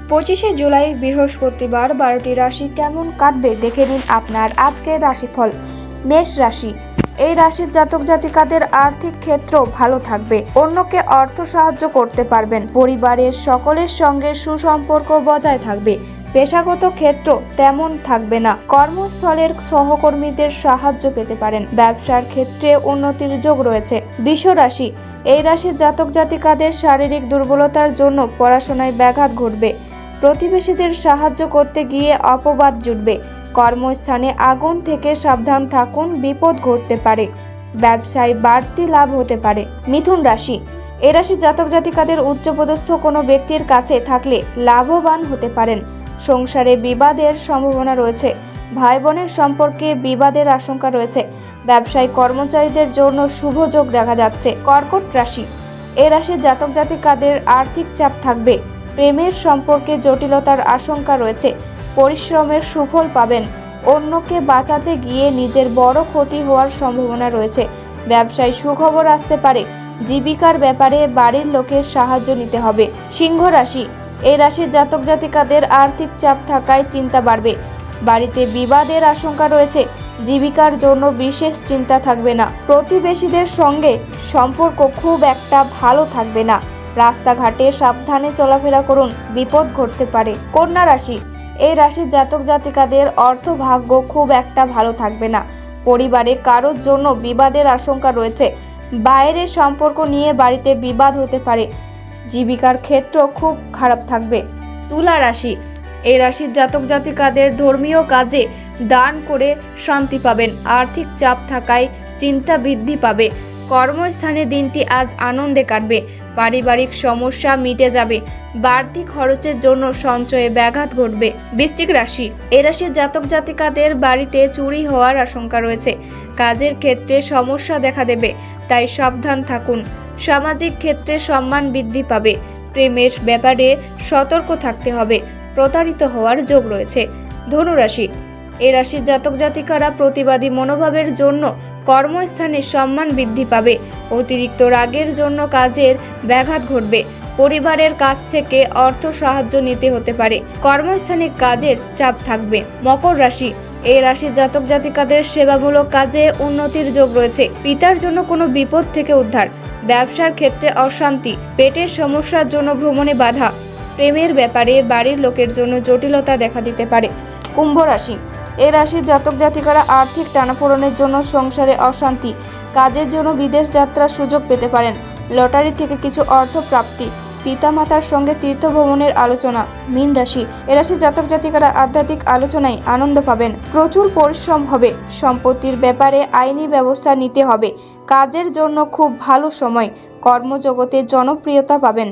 25শে জুলাই বৃহস্পতিবার 12টি রাশি কেমন কাটবে দেখে নিন আপনার আজকের রাশিফল। মেষ রাশি, এই রাশির জাতক জাতিকাদের আর্থিক ক্ষেত্র ভালো থাকবে। অন্যকে অর্থ সাহায্য করতে পারবেন। পরিবারের সকলের সঙ্গে সুসম্পর্ক বজায় থাকবে। পেশাগত ক্ষেত্র তেমন থাকবে না। কর্মস্থলের সহকর্মীদের সাহায্য পেতে পারেন। ব্যবসার ক্ষেত্রে উন্নতির যোগ রয়েছে। বৃষ রাশি, এই রাশির জাতক জাতিকাদের শারীরিক দুর্বলতার জন্য পড়াশোনায় ব্যাঘাত ঘটবে। প্রতিবেশীদের সাহায্য করতে গিয়ে অপবাদ জুটবে। কর্মস্থানে আগুন থেকে সাবধান থাকুন, বিপদ ঘটতে পারে। ব্যবসায় বাড়তি লাভ হতে পারে। মিথুন রাশি, এ রাশির জাতক জাতিকাদের উচ্চপদস্থ কোনো ব্যক্তির কাছে থাকলে লাভবান হতে পারেন। সংসারে বিবাদের সম্ভাবনা রয়েছে। ভাই বোনের সম্পর্কে বিবাদের আশঙ্কা রয়েছে। ব্যবসায়ী কর্মচারীদের জন্য শুভ যোগ দেখা যাচ্ছে। কর্কট রাশি, এ রাশির জাতক জাতিকাদের আর্থিক চাপ থাকবে। প্রেমের সম্পর্কে জটিলতার আশঙ্কা রয়েছে। পরিশ্রমের সুফল পাবেন। অন্যকে বাঁচাতে গিয়ে নিজের বড় ক্ষতি হওয়ার সম্ভাবনা রয়েছে। ব্যবসায় সুখবর আসতে পারে। জীবিকার ব্যাপারে বাড়ির লোকের সাহায্য নিতে হবে। সিংহ রাশি, এই রাশির জাতক জাতিকাদের আর্থিক চাপ থাকায় চিন্তা বাড়বে। বাড়িতে বিবাদের আশঙ্কা রয়েছে। জীবিকার জন্য বিশেষ চিন্তা থাকবে না। প্রতিবেশীদের সঙ্গে সম্পর্ক খুব একটা ভালো থাকবে না। রাস্তাঘাটে সাবধানে চলাফেরা করুন, বিপদ ঘটতে পারে। কন্যা রাশি, এই রাশির জাতক জাতিকাদের অর্থভাগ্য খুব একটা ভালো থাকবে না। পরিবারে কারোর জন্য বিবাদের আশঙ্কা রয়েছে। বাইরের সম্পর্ক নিয়ে বাড়িতে বিবাদ হতে পারে। জীবিকার ক্ষেত্র খুব খারাপ থাকবে। তুলা রাশি, এই রাশির জাতক জাতিকাদের ধর্মীয় কাজে দান করে শান্তি পাবেন। আর্থিক চাপ থাকায় চিন্তা বৃদ্ধি পাবে। কর্মস্থানে দিনটি আজ আনন্দে কাটবে। পারিবারিক সমস্যা মিটে যাবে। বাড়তি খরচের জন্য সঞ্চয়ে ব্যাঘাত ঘটবে। বৃশ্চিক রাশি, এ রাশির জাতক জাতিকাদের বাড়িতে চুরি হওয়ার আশঙ্কা রয়েছে। কাজের ক্ষেত্রে সমস্যা দেখা দেবে, তাই সাবধান থাকুন। সামাজিক ক্ষেত্রে সম্মান বৃদ্ধি পাবে। প্রেমের ব্যাপারে সতর্ক থাকতে হবে। প্রতারিত হওয়ার যোগ রয়েছে। ধনু রাশি, এ রাশির জাতক জাতিকারা প্রতিবাদী মনোভাবের জন্য কর্মস্থানে সম্মান বৃদ্ধি পাবে। অতিরিক্ত রাগের জন্য কাজের ব্যাঘাত ঘটবে। পরিবারের কাছ থেকে অর্থ সাহায্য নিতে হতে পারে। কর্মস্থানে কাজের চাপ থাকবে। মকর রাশি, এই রাশির জাতক জাতিকাদের সেবামূলক কাজে উন্নতির যোগ রয়েছে। পিতার জন্য কোনো বিপদ থেকে উদ্ধার। ব্যবসার ক্ষেত্রে অশান্তি। পেটের সমস্যার জন্য ভ্রমণে বাধা। প্রেমের ব্যাপারে বাড়ির লোকের জন্য জটিলতা দেখা দিতে পারে। কুম্ভ রাশি, এই রাশির জাতক জাতিকারা আর্থিক টানাপোড়েনের জন্য সংসারে অশান্তি। কাজের জন্য বিদেশ যাত্রার সুযোগ পেতে পারেন। লটারি থেকে কিছু অর্থ প্রাপ্তি। পিতামাতার সঙ্গে তীর্থ ভ্রমণের আলোচনা। মীন রাশি, এ রাশির জাতক জাতিকারা আধ্যাত্মিক আলোচনায় আনন্দ পাবেন। প্রচুর পরিশ্রম হবে। সম্পত্তির ব্যাপারে আইনি ব্যবস্থা নিতে হবে। কাজের জন্য খুব ভালো সময়। কর্মজগতে জনপ্রিয়তা পাবেন।